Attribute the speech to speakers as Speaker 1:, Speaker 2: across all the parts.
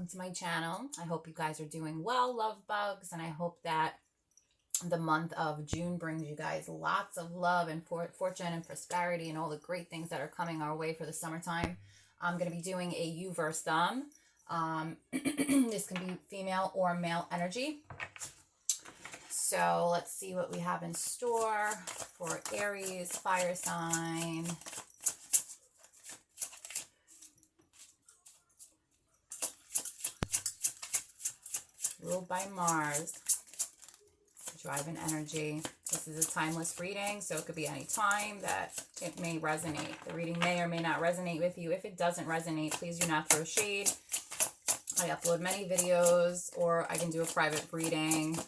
Speaker 1: welcome to my channel. I hope you guys are doing well, love bugs, and I hope that the month of June brings you guys lots of love and fortune and prosperity and all the great things that are coming our way for the summertime. I'm going to be doing a you versus them. This can be female or male energy. So let's see what we have in store for Aries, fire sign. Ruled by Mars, driving energy. This is a timeless reading, so it could be any time that it may resonate. The reading may or may not resonate with you. If it doesn't resonate, please do not throw shade. I upload many videos, or I can do a private reading,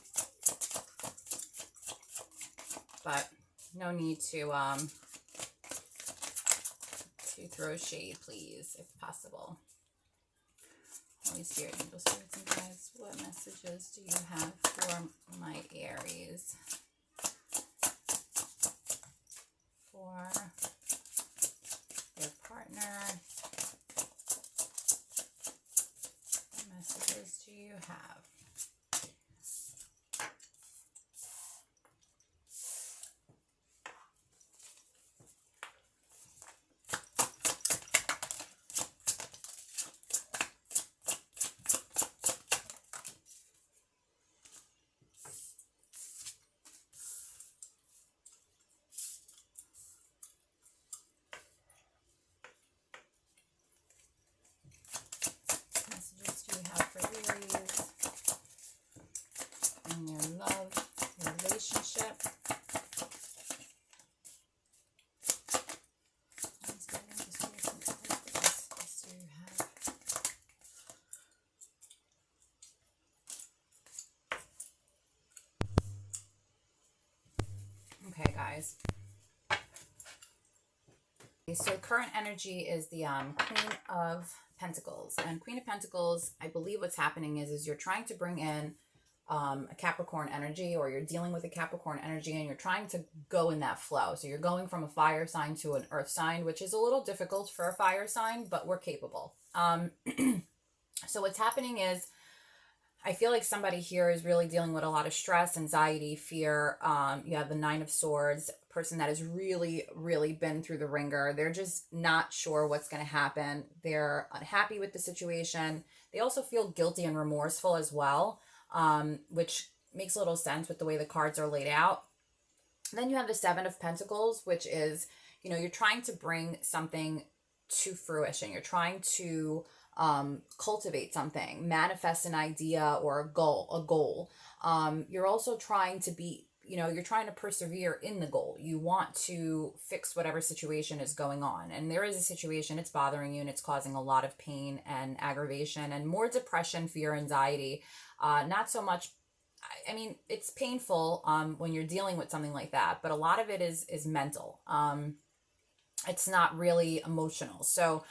Speaker 1: but no need to throw shade, please, if possible. Holy Spirit, angels, spirits, and guides, what messages do you have for my Aries? For their partner, what messages do you have? Okay, guys. So current energy is the Queen of Pentacles. And Queen of Pentacles, I believe what's happening is you're trying to bring in a Capricorn energy, or you're dealing with a Capricorn energy, and you're trying to go in that flow. So you're going from a fire sign to an earth sign, which is a little difficult for a fire sign, but we're capable. So what's happening is, I feel like somebody here is really dealing with a lot of stress, anxiety, fear. You have the Nine of Swords, a person that has really, really been through the ringer. They're just not sure what's going to happen. They're unhappy with the situation. They also feel guilty and remorseful as well, which makes a little sense with the way the cards are laid out. Then you have the Seven of Pentacles, which is, you're trying to bring something to fruition. You're trying to cultivate something, manifest an idea or a goal. You're also trying to be, you're trying to persevere in the goal. You want to fix whatever situation is going on. And there is a situation, it's bothering you and it's causing a lot of pain and aggravation and more depression, fear, anxiety. Not so much, I mean, it's painful when you're dealing with something like that, but a lot of it is mental. It's not really emotional. So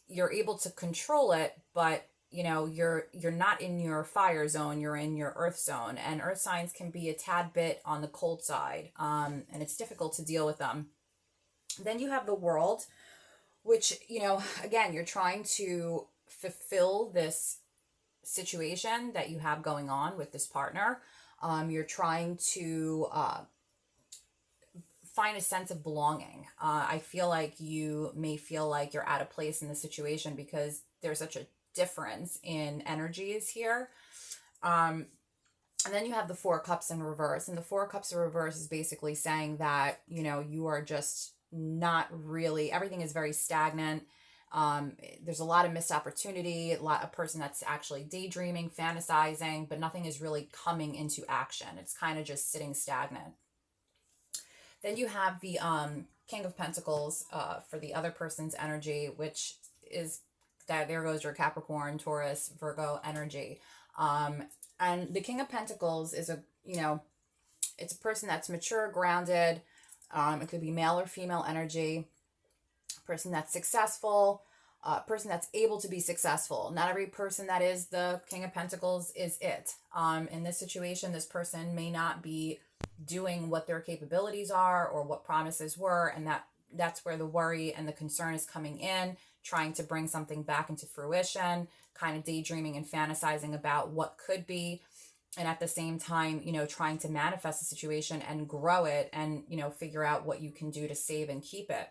Speaker 1: you're able to control it, but you're not in your fire zone, you're in your earth zone, and earth signs can be a tad bit on the cold side, and it's difficult to deal with them. Then you have the World, which, again, you're trying to fulfill this situation that you have going on with this partner. You're trying to find a sense of belonging. I feel like you may feel like you're out of place in the situation because there's such a difference in energies here. And then you have the Four of Cups in reverse. And the Four of Cups in reverse is basically saying that, you are just not really, everything is very stagnant. There's a lot of missed opportunity, a person that's actually daydreaming, fantasizing, but nothing is really coming into action. It's kind of just sitting stagnant. Then you have the King of Pentacles for the other person's energy, which is that there goes your Capricorn, Taurus, Virgo energy. And the King of Pentacles is it's a person that's mature, grounded. It could be male or female energy. A person that's successful, a person that's able to be successful. Not every person that is the King of Pentacles is it. In this situation, this person may not be doing what their capabilities are or what promises were, and that's where the worry and the concern is coming in, trying to bring something back into fruition. kind of daydreaming and fantasizing about what could be. And at the same time, you know, trying to manifest the situation and grow it and, you know, figure out what you can do to save and keep it.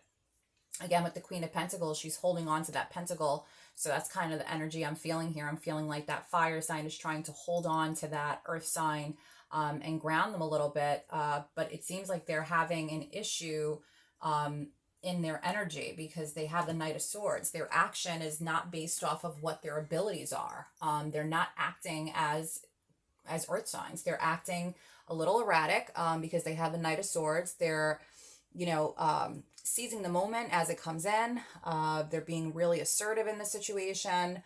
Speaker 1: Again, with the Queen of Pentacles, she's holding on to that pentacle. So that's kind of the energy I'm feeling here. I'm feeling like that fire sign is trying to hold on to that earth sign and ground them a little bit. But it seems like they're having an issue in their energy because they have the Knight of Swords. Their action is not based off of what their abilities are. They're not acting as earth signs. They're acting a little erratic because they have the Knight of Swords. They're, you know, seizing the moment as it comes in. They're being really assertive in the situation,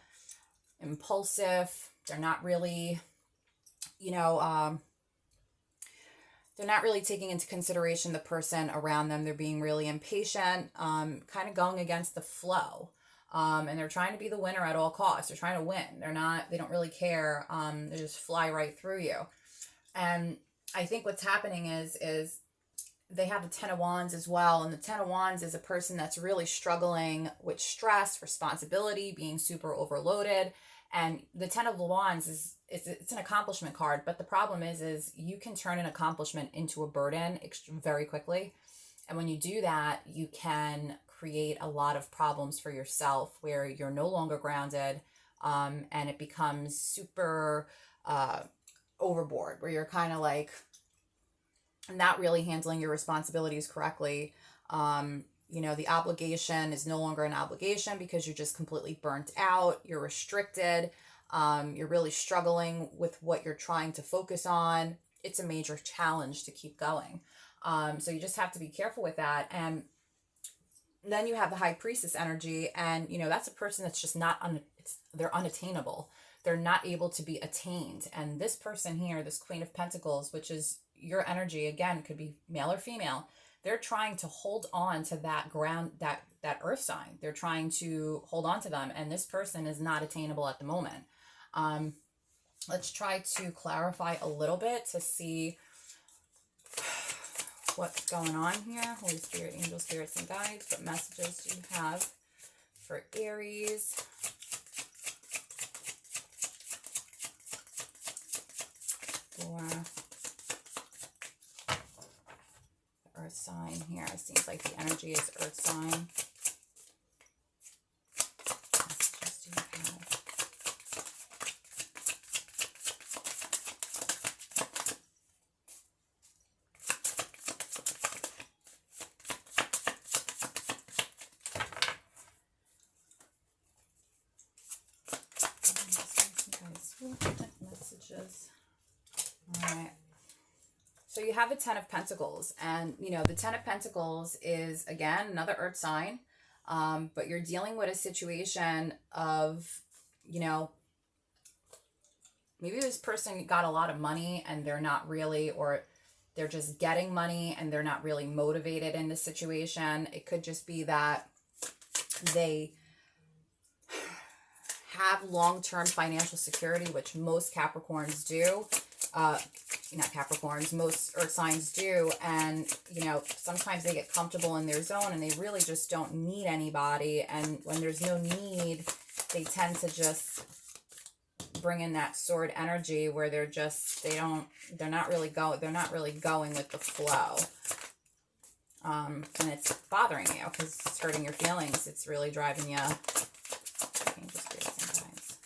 Speaker 1: impulsive. They're not really, you know, they're not really taking into consideration the person around them. They're being really impatient, kind of going against the flow. And they're trying to be the winner at all costs. They're trying to win. They don't really care. They just fly right through you. And I think what's happening is they have the Ten of Wands as well. And the Ten of Wands is a person that's really struggling with stress, responsibility, being super overloaded. And the Ten of Wands it's an accomplishment card. But the problem is you can turn an accomplishment into a burden very quickly. And when you do that, you can create a lot of problems for yourself where you're no longer grounded, and it becomes super overboard, where you're kind of like not really handling your responsibilities correctly. You know, the obligation is no longer an obligation because you're just completely burnt out. You're restricted. You're really struggling with what you're trying to focus on. It's a major challenge to keep going. So you just have to be careful with that. And then you have the High Priestess energy, and you know that's a person that's just they're unattainable. They're not able to be attained. And this person here, this Queen of Pentacles, which is your energy, again, could be male or female. They're trying to hold on to that ground, that earth sign. They're trying to hold on to them, and this person is not attainable at the moment. Let's try to clarify a little bit to see what's going on here. Holy Spirit, angels, spirits, and guides. What messages do you have for Aries? For the earth sign here. It seems like the energy is earth sign. Messages do you have? Messages. All right. So you have the Ten of Pentacles, and you know the Ten of Pentacles is again another earth sign, but you're dealing with a situation of, you know, maybe this person got a lot of money and they're not really, or they're just getting money and they're not really motivated in the situation. It could just be that they have long-term financial security, which most Capricorns do. Not Capricorns, most earth signs do. And, you know, sometimes they get comfortable in their zone and they really just don't need anybody. And when there's no need, they tend to just bring in that sword energy where they're not really going with the flow. And it's bothering you because it's hurting your feelings. It's really driving you. Angel, spirits, and guides.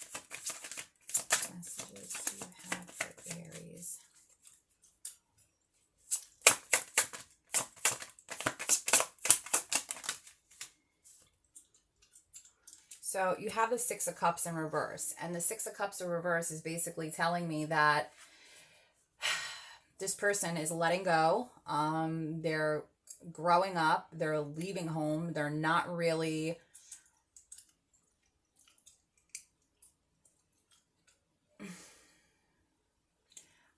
Speaker 1: What messages do you have for Aries? So you have the Six of Cups in reverse, and the Six of Cups in reverse is basically telling me that this person is letting go. They're growing up. They're leaving home. They're not really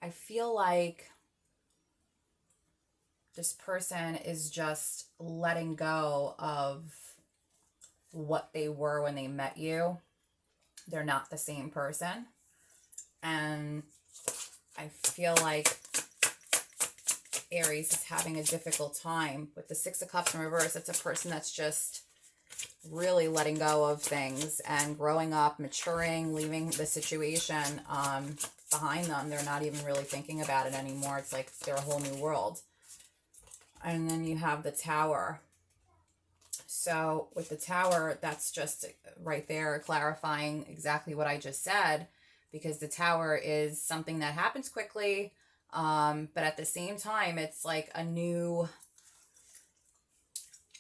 Speaker 1: I feel like this person is just letting go of what they were when they met you. They're not the same person. And I feel like Aries is having a difficult time. With the Six of Cups in reverse, it's a person that's just really letting go of things and growing up, maturing, leaving the situation behind them. They're not even really thinking about it anymore. It's like they're a whole new world. And then you have the Tower. So with the Tower, that's just right there clarifying exactly what I just said, because the Tower is something that happens quickly, but at the same time, it's like a new,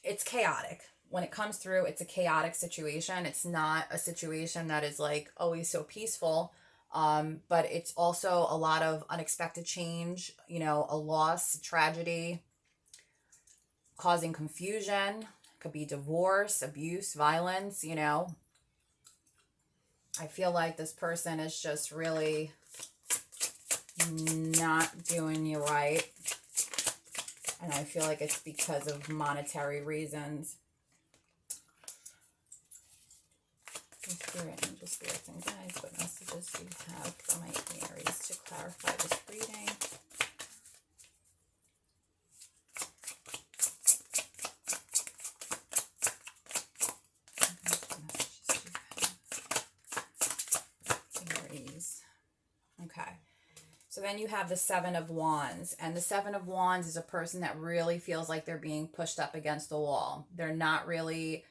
Speaker 1: it's chaotic. When it comes through, it's a chaotic situation. It's not a situation that is like always so peaceful, but it's also a lot of unexpected change, you know, a loss, tragedy, causing confusion. Could be divorce, abuse, violence, you know. I feel like this person is just really not doing you right. And I feel like it's because of monetary reasons. Spirit, angel spirits, and guides, what messages do you have for my Aries to clarify this reading? Okay, so then you have the Seven of Wands, and the Seven of Wands is a person that really feels like they're being pushed up against the wall. They're not really,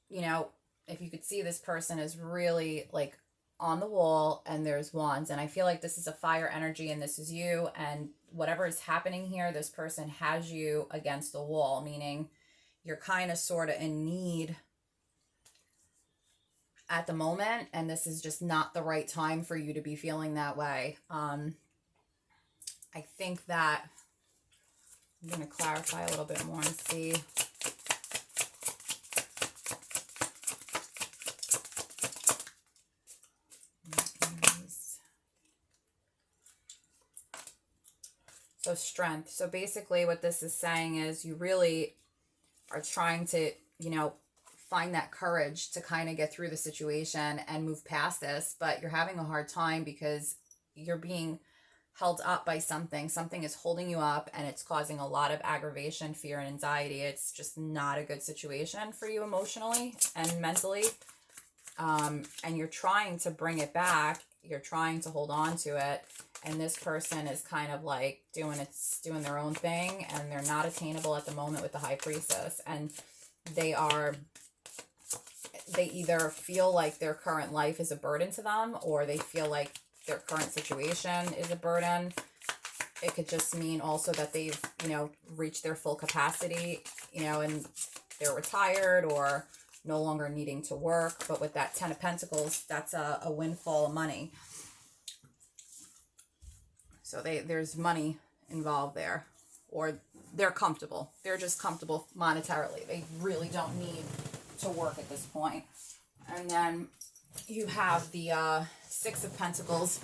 Speaker 1: you know, if you could see, this person is really like on the wall, and there's wands, and I feel like this is a fire energy, and this is you, and whatever is happening here, this person has you against the wall, meaning you're kind of sort of in need at the moment, and this is just not the right time for you to be feeling that way. I think that I'm going to clarify a little bit more and see. So strength. So basically what this is saying is you really are trying to, you know, find that courage to kind of get through the situation and move past this, but you're having a hard time because you're being held up by something. Something is holding you up, and it's causing a lot of aggravation, fear, and anxiety. It's just not a good situation for you emotionally and mentally. And you're trying to bring it back. You're trying to hold on to it. And this person is kind of like doing their own thing, and they're not attainable at the moment with the High Priestess. And they either feel like their current life is a burden to them, or they feel like their current situation is a burden. It could just mean also that they've, you know, reached their full capacity, you know, and they're retired or no longer needing to work. But with that Ten of Pentacles, that's a windfall of money. So there's money involved there, or they're comfortable. They're just comfortable monetarily. They really don't need to work at this point. And then you have the Six of Pentacles.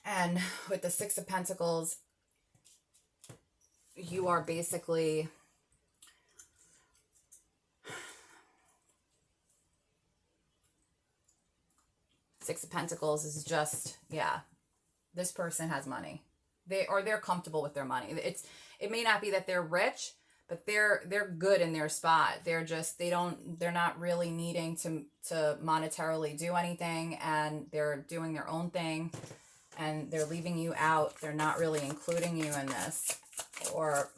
Speaker 1: And with the Six of Pentacles, you are basically Six of Pentacles is just, yeah, this person has money. They're comfortable with their money. It may not be that they're rich, but they're good in their spot. They're not really needing to monetarily do anything, and they're doing their own thing, and they're leaving you out. They're not really including you in this, or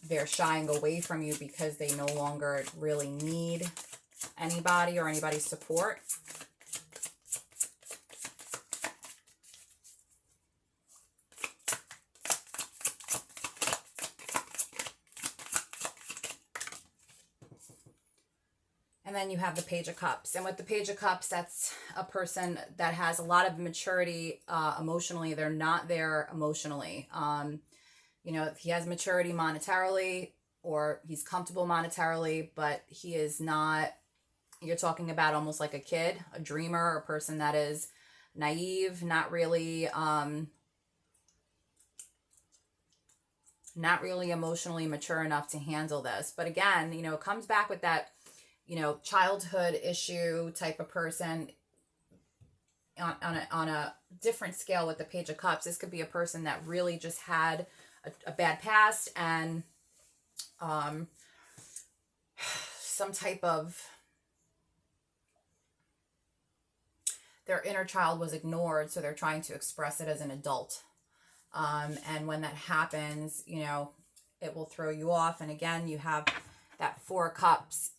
Speaker 1: they're shying away from you because they no longer really need anybody or anybody's support. And then you have the Page of Cups. And with the Page of Cups, that's a person that has a lot of maturity emotionally. They're not there emotionally. You know, he has maturity monetarily, or he's comfortable monetarily, but he is not, you're talking about almost like a kid, a dreamer, a person that is naive, not really emotionally mature enough to handle this. But again, you know, it comes back with that, you know, childhood issue type of person on a different scale with the Page of Cups. This could be a person that really just had a bad past, and some type of, their inner child was ignored, so they're trying to express it as an adult. And when that happens, you know, it will throw you off. And again, you have that Four of Cups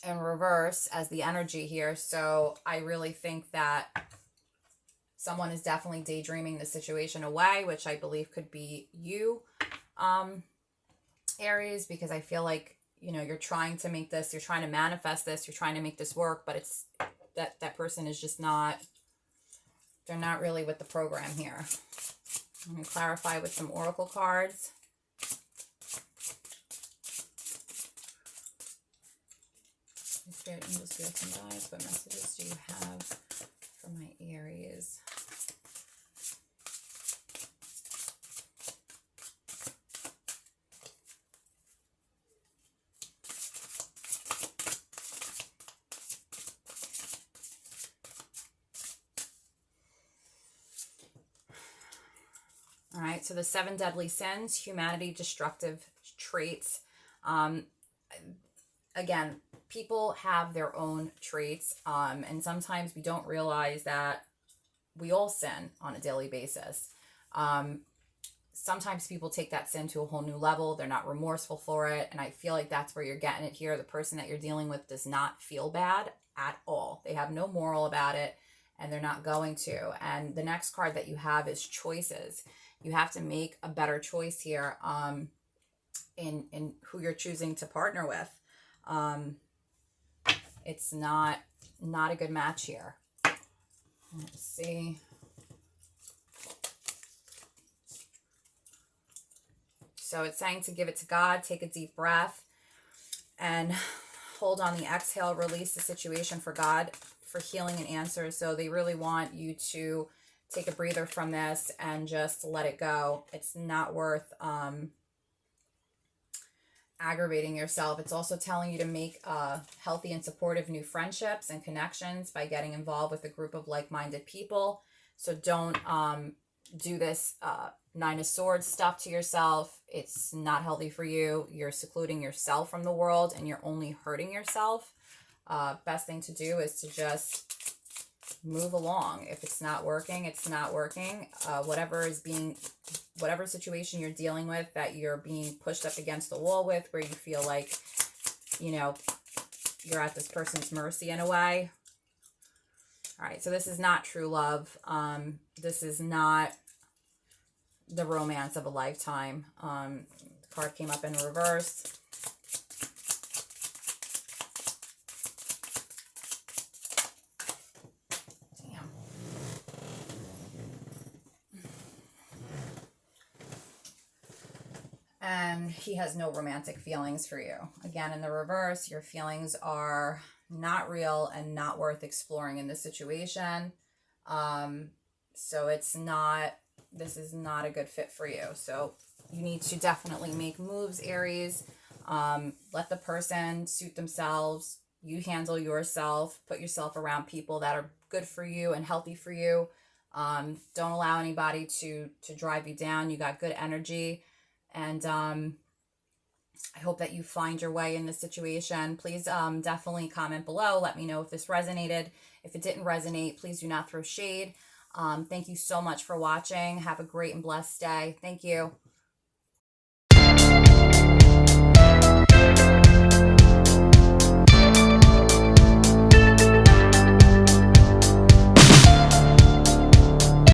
Speaker 1: in reverse as the energy here. So I really think that someone is definitely daydreaming the situation away, which I believe could be you, Aries, because I feel like, you know, you're trying to make this, you're trying to manifest this, you're trying to make this work, but it's that person is just not, they're not really with the program here. I'm going to clarify with some oracle cards. Spirit, angels, spirits, and guides, what messages do you have for my Aries? All right, so the 7 deadly sins, humanity, destructive traits. Again, people have their own traits, and sometimes we don't realize that we all sin on a daily basis. Sometimes people take that sin to a whole new level. They're not remorseful for it, and I feel like that's where you're getting it here. The person that you're dealing with does not feel bad at all. They have no moral about it, and they're not going to. And the next card that you have is choices. You have to make a better choice here in who you're choosing to partner with. It's not a good match here. Let's see. So it's saying to give it to God, take a deep breath, and hold on the exhale, release the situation for God for healing and answers. So they really want you to take a breather from this and just let it go. It's not worth aggravating yourself. It's also telling you to make healthy and supportive new friendships and connections by getting involved with a group of like-minded people. So don't do this 9 of Swords stuff to yourself. It's not healthy for you. You're secluding yourself from the world and you're only hurting yourself. Best thing to do is to just move along. If it's not working, it's not working. Whatever situation you're dealing with that you're being pushed up against the wall with, where you feel like, you know, you're at this person's mercy in a way. All right, so this is not true love. This is not the romance of a lifetime. The card came up in reverse. Damn. And he has no romantic feelings for you. Again, in the reverse, your feelings are not real and not worth exploring in this situation. So it's not, this is not a good fit for you. So you need to definitely make moves, Aries. Let the person suit themselves. You handle yourself. Put yourself around people that are good for you and healthy for you. Don't allow anybody to drive you down. You got good energy. And I hope that you find your way in this situation. Please definitely comment below. Let me know if this resonated. If it didn't resonate, please do not throw shade. Thank you so much for watching. Have a great and blessed day. Thank you.